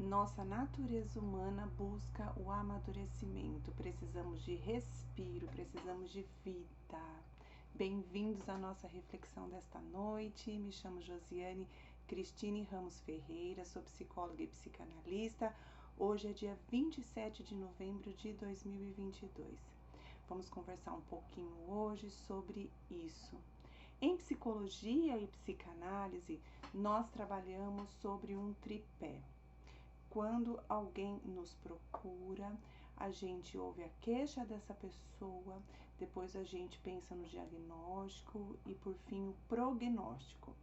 Nossa natureza humana busca o amadurecimento. Precisamos de respiro, precisamos de vida. Bem-vindos à nossa reflexão desta noite. Me chamo Josiane Cristine Ramos Ferreira, sou psicóloga e psicanalista. Hoje é dia 27 de novembro de 2022. Vamos conversar um pouquinho hoje sobre isso. Em psicologia e psicanálise, nós trabalhamos sobre um tripé. Quando alguém nos procura, a gente ouve a queixa dessa pessoa, depois a gente pensa no diagnóstico e, por fim, o prognóstico.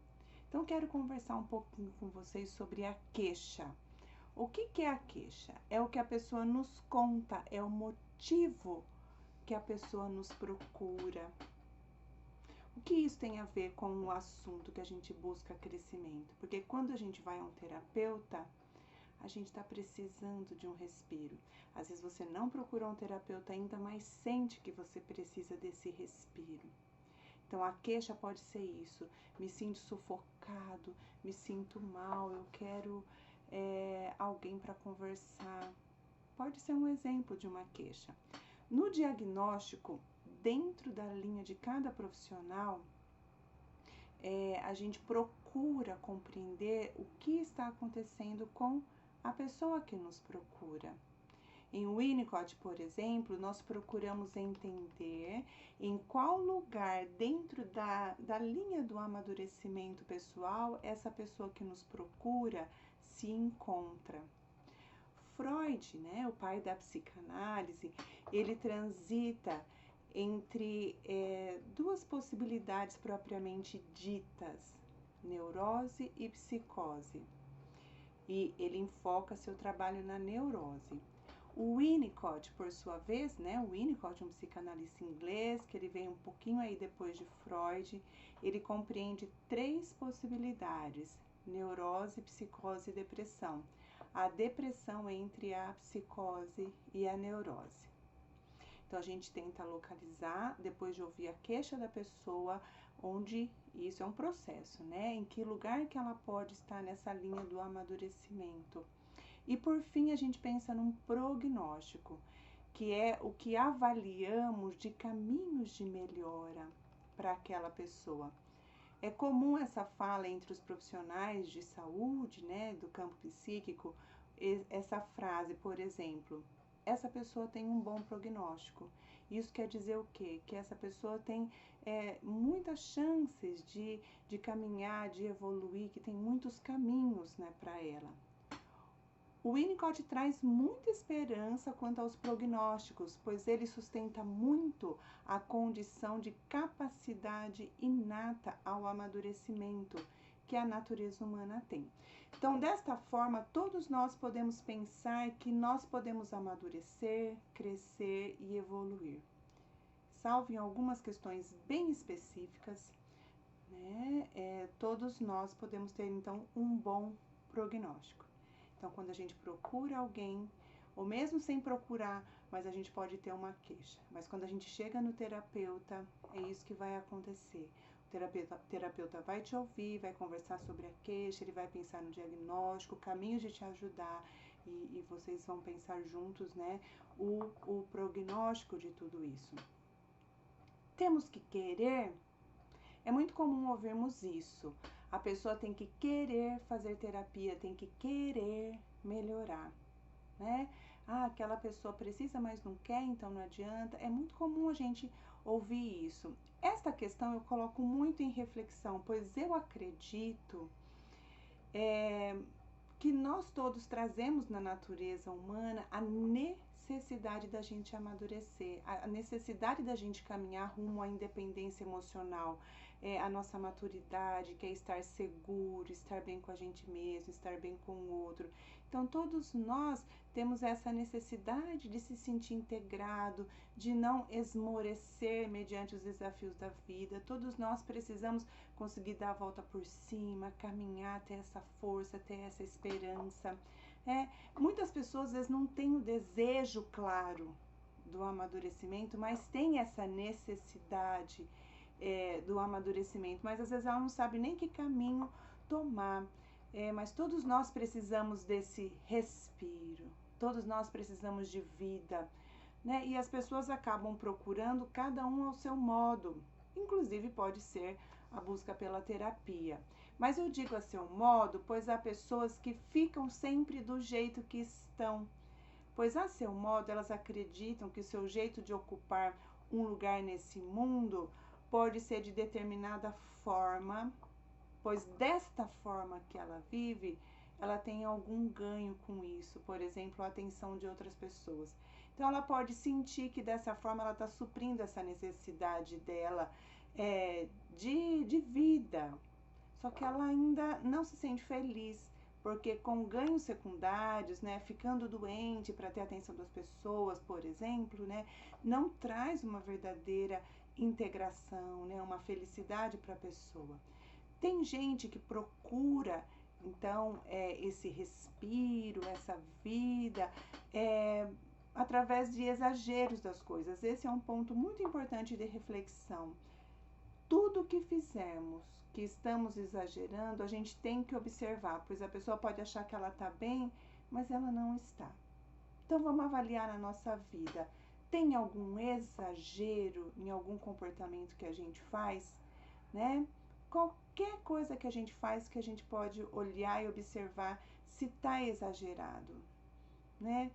Então, quero conversar um pouquinho com vocês sobre a queixa. O que é a queixa? É o que a pessoa nos conta, é o motivo que a pessoa nos procura. O que isso tem a ver com o assunto que a gente busca crescimento? Porque quando a gente vai a um terapeuta, a gente está precisando de um respiro. Às vezes você não procura um terapeuta ainda, mas sente que você precisa desse respiro. Então a queixa pode ser isso. Me sinto sufocado, me sinto mal, eu quero alguém para conversar. Pode ser um exemplo de uma queixa. No diagnóstico, dentro da linha de cada profissional, a gente procura compreender o que está acontecendo com a pessoa que nos procura. Em Winnicott, por exemplo, nós procuramos entender em qual lugar dentro da linha do amadurecimento pessoal essa pessoa que nos procura se encontra. Freud, né, o pai da psicanálise, ele transita entre duas possibilidades propriamente ditas, neurose e psicose. E ele enfoca seu trabalho na neurose. O Winnicott, por sua vez, né, o Winnicott, um psicanalista inglês, que ele veio um pouquinho aí depois de Freud, ele compreende três possibilidades: neurose, psicose e depressão. A depressão entre a psicose e a neurose. Então a gente tenta localizar, depois de ouvir a queixa da pessoa, onde isso é um processo, né? Em que lugar que ela pode estar nessa linha do amadurecimento. E por fim a gente pensa num prognóstico, que é o que avaliamos de caminhos de melhora para aquela pessoa. É comum essa fala entre os profissionais de saúde, né, do campo psíquico, essa frase, por exemplo: essa pessoa tem um bom prognóstico. Isso quer dizer o quê? Que essa pessoa tem muitas chances de caminhar, de evoluir, que tem muitos caminhos, né, para ela. O Winnicott traz muita esperança quanto aos prognósticos, pois ele sustenta muito a condição de capacidade inata ao amadurecimento que a natureza humana tem. Então, desta forma, todos nós podemos pensar que nós podemos amadurecer, crescer e evoluir. Salvo em algumas questões bem específicas, né? Todos nós podemos ter, então, um bom prognóstico. Então, quando a gente procura alguém, ou mesmo sem procurar, mas a gente pode ter uma queixa. Mas quando a gente chega no terapeuta, é isso que vai acontecer. O terapeuta vai te ouvir, vai conversar sobre a queixa, ele vai pensar no diagnóstico, caminhos de te ajudar e vocês vão pensar juntos, né, o prognóstico de tudo isso. Temos que querer. É muito comum ouvirmos isso. A pessoa tem que querer fazer terapia, tem que querer melhorar, né? Ah, aquela pessoa precisa, mas não quer, então não adianta. É muito comum a gente ouvir isso. Esta questão eu coloco muito em reflexão, pois eu acredito que nós todos trazemos na natureza humana a necessidade da gente amadurecer, a necessidade da gente caminhar rumo à independência emocional, a nossa maturidade, que é estar seguro, estar bem com a gente mesmo, estar bem com o outro. Então, todos nós temos essa necessidade de se sentir integrado, de não esmorecer mediante os desafios da vida. Todos nós precisamos conseguir dar a volta por cima, caminhar, ter essa força, ter essa esperança. Muitas pessoas às vezes não têm o desejo claro do amadurecimento, mas tem essa necessidade do amadurecimento, mas às vezes ela não sabe nem que caminho tomar. mas todos nós precisamos desse respiro, todos nós precisamos de vida, né? E as pessoas acabam procurando cada um ao seu modo, inclusive pode ser a busca pela terapia. Mas eu digo a seu modo, pois há pessoas que ficam sempre do jeito que estão, pois a seu modo elas acreditam que o seu jeito de ocupar um lugar nesse mundo pode ser de determinada forma, pois desta forma que ela vive, ela tem algum ganho com isso, por exemplo, a atenção de outras pessoas. Então ela pode sentir que dessa forma ela está suprindo essa necessidade dela de vida, só que ela ainda não se sente feliz, porque com ganhos secundários, né, ficando doente para ter a atenção das pessoas, por exemplo, né, não traz uma verdadeira integração, né, uma felicidade para a pessoa. Tem gente que procura, então, esse respiro, essa vida, através de exageros das coisas. Esse é um ponto muito importante de reflexão. Tudo que fizermos, que estamos exagerando, a gente tem que observar, pois a pessoa pode achar que ela está bem, mas ela não está. Então vamos avaliar na nossa vida. Tem algum exagero em algum comportamento que a gente faz, né? Qualquer coisa que a gente faz que a gente pode olhar e observar se está exagerado, né?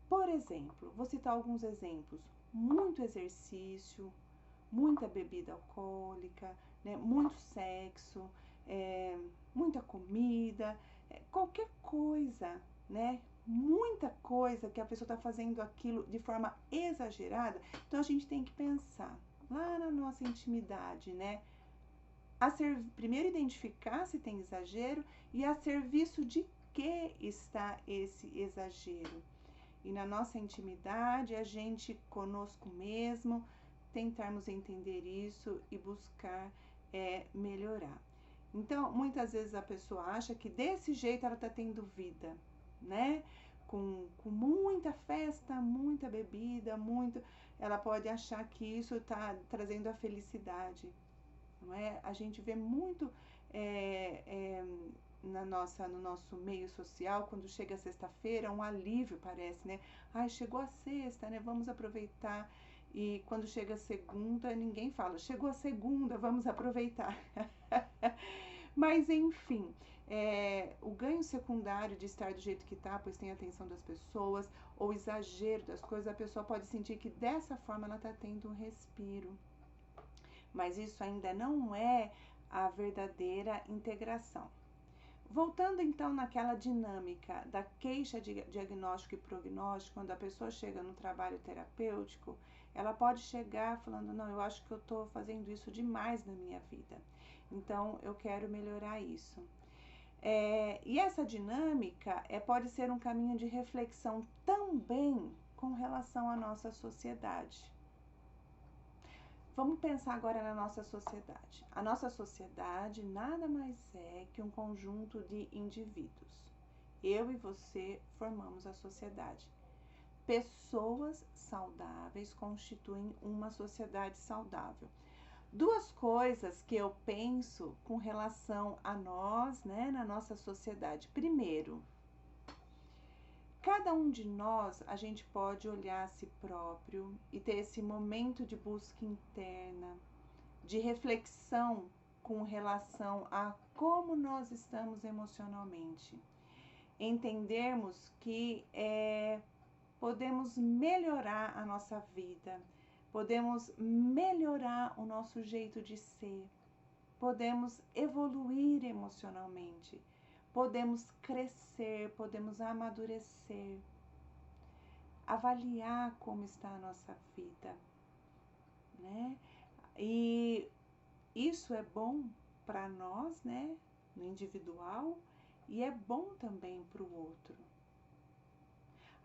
Por exemplo, vou citar alguns exemplos. Muito exercício, muita bebida alcoólica, né? Muito sexo, muita comida, qualquer coisa, né? Muita coisa que a pessoa está fazendo aquilo de forma exagerada. Então a gente tem que pensar lá na nossa intimidade, né? Primeiro identificar se tem exagero e a serviço de que está esse exagero. E na nossa intimidade, a gente conosco mesmo, tentarmos entender isso e buscar melhorar. Então, muitas vezes a pessoa acha que desse jeito ela está tendo vida, né? Com muita festa, muita bebida, ela pode achar que isso está trazendo a felicidade. Não é? A gente vê muito no nosso meio social, quando chega a sexta-feira, um alívio parece, né? Ai, chegou a sexta, né? Vamos aproveitar. E quando chega a segunda, ninguém fala, chegou a segunda, vamos aproveitar. Mas enfim, o ganho secundário de estar do jeito que tá, pois tem a atenção das pessoas, ou exagero das coisas, a pessoa pode sentir que dessa forma ela está tendo um respiro. Mas isso ainda não é a verdadeira integração. Voltando então naquela dinâmica da queixa de diagnóstico e prognóstico, quando a pessoa chega no trabalho terapêutico, ela pode chegar falando, não, eu acho que eu estou fazendo isso demais na minha vida, então eu quero melhorar isso. E essa dinâmica pode ser um caminho de reflexão também com relação à nossa sociedade. Vamos pensar agora na nossa sociedade. A nossa sociedade nada mais é que um conjunto de indivíduos. Eu e você formamos a sociedade. Pessoas saudáveis constituem uma sociedade saudável. Duas coisas que eu penso com relação a nós, né, na nossa sociedade. Primeiro, cada um de nós, a gente pode olhar a si próprio e ter esse momento de busca interna, de reflexão com relação a como nós estamos emocionalmente. Entendermos que podemos melhorar a nossa vida, podemos melhorar o nosso jeito de ser, podemos evoluir emocionalmente. Podemos crescer, podemos amadurecer, avaliar como está a nossa vida, né? E isso é bom para nós, né? No individual, e é bom também para o outro.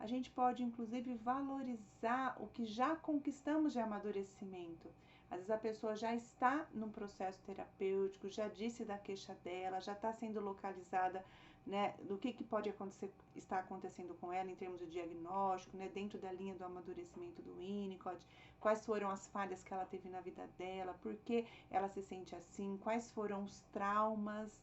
A gente pode, inclusive, valorizar o que já conquistamos de amadurecimento. Às vezes a pessoa já está num processo terapêutico, já disse da queixa dela, já está sendo localizada, né, do que pode acontecer, está acontecendo com ela em termos de diagnóstico, né, dentro da linha do amadurecimento do Winnicott, quais foram as falhas que ela teve na vida dela, por que ela se sente assim, quais foram os traumas,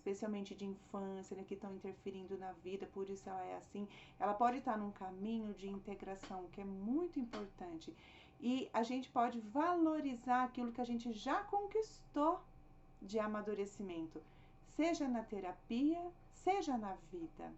especialmente de infância, né, que estão interferindo na vida, por isso ela é assim. Ela pode estar num caminho de integração que é muito importante. E a gente pode valorizar aquilo que a gente já conquistou de amadurecimento, seja na terapia, seja na vida,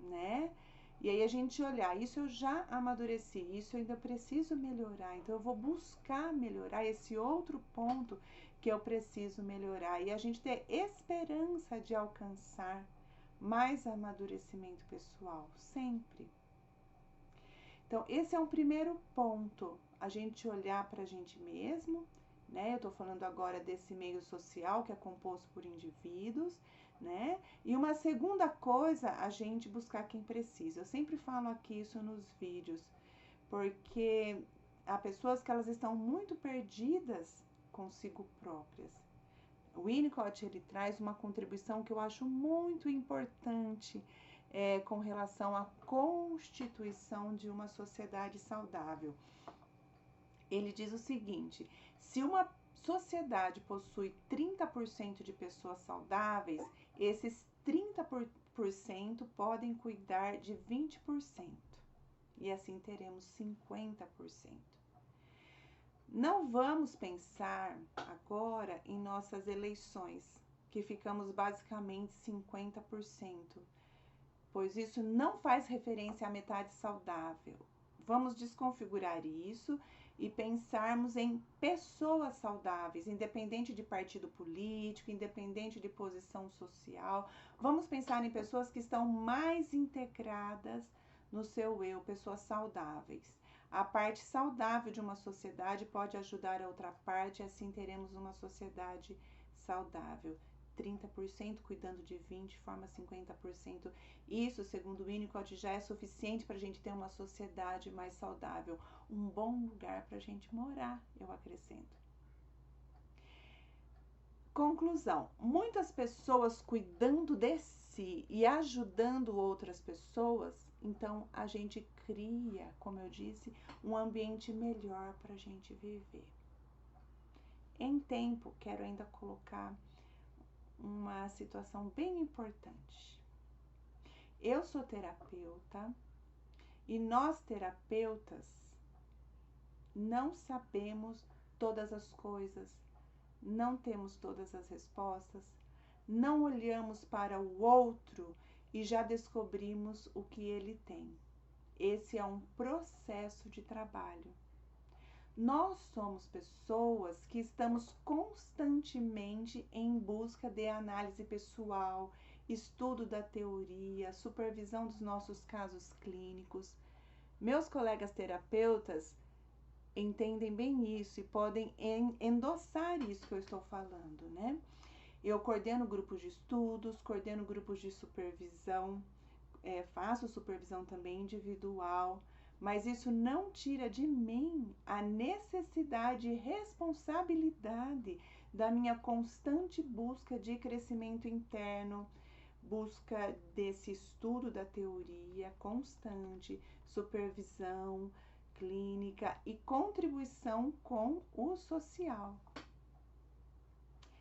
né? E aí a gente olhar, isso eu já amadureci, isso eu ainda preciso melhorar, então eu vou buscar melhorar esse outro ponto que eu preciso melhorar. E a gente ter esperança de alcançar mais amadurecimento pessoal, sempre. Então, esse é um primeiro ponto, a gente olhar para a gente mesmo, né? Eu tô falando agora desse meio social que é composto por indivíduos, né? E uma segunda coisa, a gente buscar quem precisa. Eu sempre falo aqui isso nos vídeos, porque há pessoas que elas estão muito perdidas consigo próprias. O Winnicott, ele traz uma contribuição que eu acho muito importante com relação à constituição de uma sociedade saudável. Ele diz o seguinte: se uma sociedade possui 30% de pessoas saudáveis, esses 30% podem cuidar de 20%. E assim teremos 50%. Não vamos pensar agora em nossas eleições, que ficamos basicamente 50%, pois isso não faz referência à metade saudável. Vamos desconfigurar isso e pensarmos em pessoas saudáveis, independente de partido político, independente de posição social. Vamos pensar em pessoas que estão mais integradas no seu eu, pessoas saudáveis. A parte saudável de uma sociedade pode ajudar a outra parte, e assim teremos uma sociedade saudável. 30% cuidando de 20%, forma 50%. Isso, segundo o Winnicott, já é suficiente para a gente ter uma sociedade mais saudável. Um bom lugar para a gente morar, eu acrescento. Conclusão: muitas pessoas cuidando de si e ajudando outras pessoas, então a gente cria, como eu disse, um ambiente melhor para a gente viver. Em tempo, quero ainda colocar uma situação bem importante. Eu sou terapeuta e nós terapeutas não sabemos todas as coisas, não temos todas as respostas, não olhamos para o outro e já descobrimos o que ele tem. Esse é um processo de trabalho. Nós somos pessoas que estamos constantemente em busca de análise pessoal, estudo da teoria, supervisão dos nossos casos clínicos. Meus colegas terapeutas entendem bem isso e podem endossar isso que eu estou falando, né? Eu coordeno grupos de estudos, coordeno grupos de supervisão, faço supervisão também individual, mas isso não tira de mim a necessidade e responsabilidade da minha constante busca de crescimento interno, busca desse estudo da teoria constante, supervisão clínica e contribuição com o social.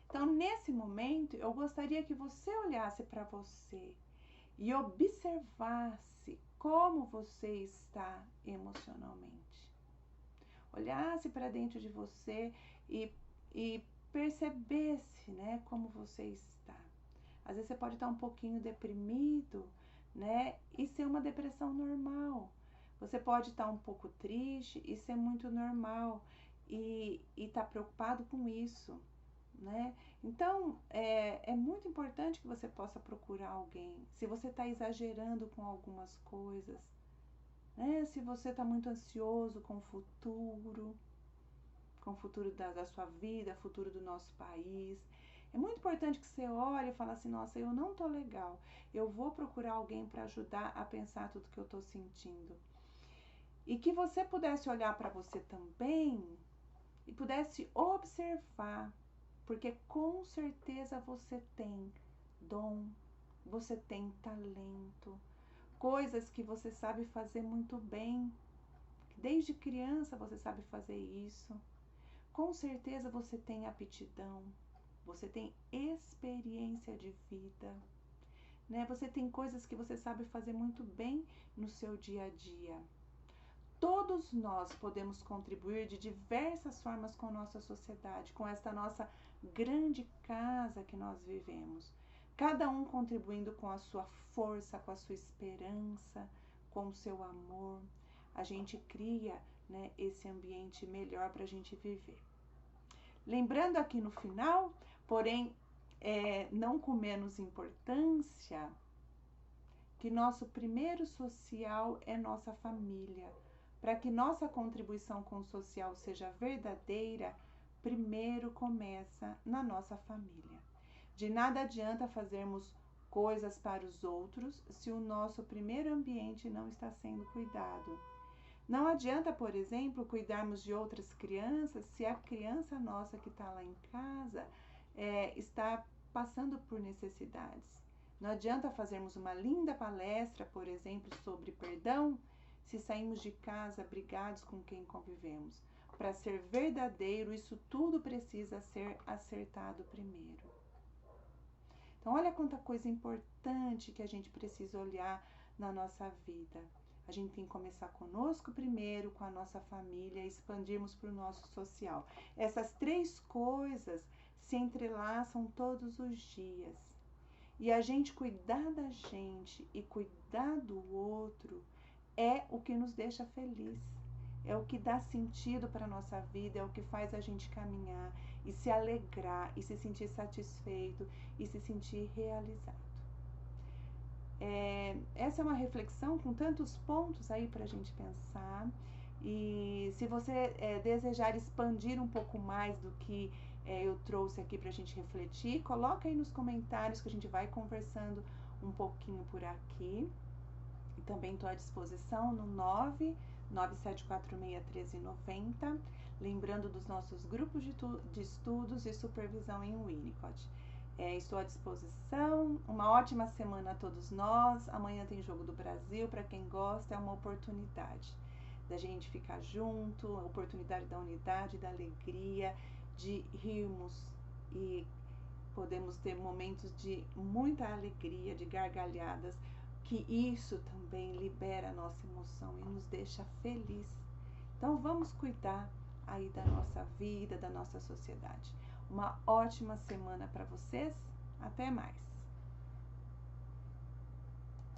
Então, nesse momento, eu gostaria que você olhasse para você e observasse como você está emocionalmente. Olhasse para dentro de você e percebesse, né, como você está. Às vezes você pode estar um pouquinho deprimido, né, e ser uma depressão normal. Você pode estar um pouco triste e ser muito normal e estar preocupado com isso, né? Então, é muito importante que você possa procurar alguém. Se você está exagerando com algumas coisas, né? Se você está muito ansioso com o futuro da sua vida, futuro do nosso país, é muito importante que você olhe e fale assim: nossa, eu não estou legal. Eu vou procurar alguém para ajudar a pensar tudo que eu estou sentindo. E que você pudesse olhar para você também e pudesse observar, porque com certeza você tem dom, você tem talento, coisas que você sabe fazer muito bem. Desde criança você sabe fazer isso. Com certeza você tem aptidão. você tem experiência de vida, né? Você tem coisas que você sabe fazer muito bem no seu dia a dia. Todos nós podemos contribuir de diversas formas com a nossa sociedade, com esta nossa grande casa que nós vivemos. Cada um contribuindo com a sua força, com a sua esperança, com o seu amor. A gente cria, né, esse ambiente melhor para a gente viver. Lembrando aqui no final, porém, não com menos importância, que nosso primeiro social é nossa família. Para que nossa contribuição com o social seja verdadeira, primeiro começa na nossa família. De nada adianta fazermos coisas para os outros se o nosso primeiro ambiente não está sendo cuidado. Não adianta, por exemplo, cuidarmos de outras crianças se a criança nossa que está lá em casa está passando por necessidades. Não adianta fazermos uma linda palestra, por exemplo, sobre perdão, se saímos de casa brigados com quem convivemos. Para ser verdadeiro, isso tudo precisa ser acertado primeiro. Então, olha quanta coisa importante que a gente precisa olhar na nossa vida. A gente tem que começar conosco primeiro, com a nossa família, e expandirmos para o nosso social. Essas três coisas se entrelaçam todos os dias. E a gente cuidar da gente e cuidar do outro é o que nos deixa feliz. É o que dá sentido para a nossa vida, é o que faz a gente caminhar e se alegrar e se sentir satisfeito e se sentir realizado. Essa é uma reflexão com tantos pontos aí para a gente pensar. E se você desejar expandir um pouco mais do que eu trouxe aqui para a gente refletir, coloca aí nos comentários que a gente vai conversando um pouquinho por aqui. E também estou à disposição no 997461390, lembrando dos nossos grupos de estudos e supervisão em Winnicott. Estou à disposição. Uma ótima semana a todos nós. Amanhã tem Jogo do Brasil. Para quem gosta, é uma oportunidade da gente ficar junto, a oportunidade da unidade, da alegria, de rirmos e podemos ter momentos de muita alegria, de gargalhadas, que isso também libera a nossa emoção e nos deixa feliz. Então vamos cuidar aí da nossa vida, da nossa sociedade. Uma ótima semana para vocês. Até mais!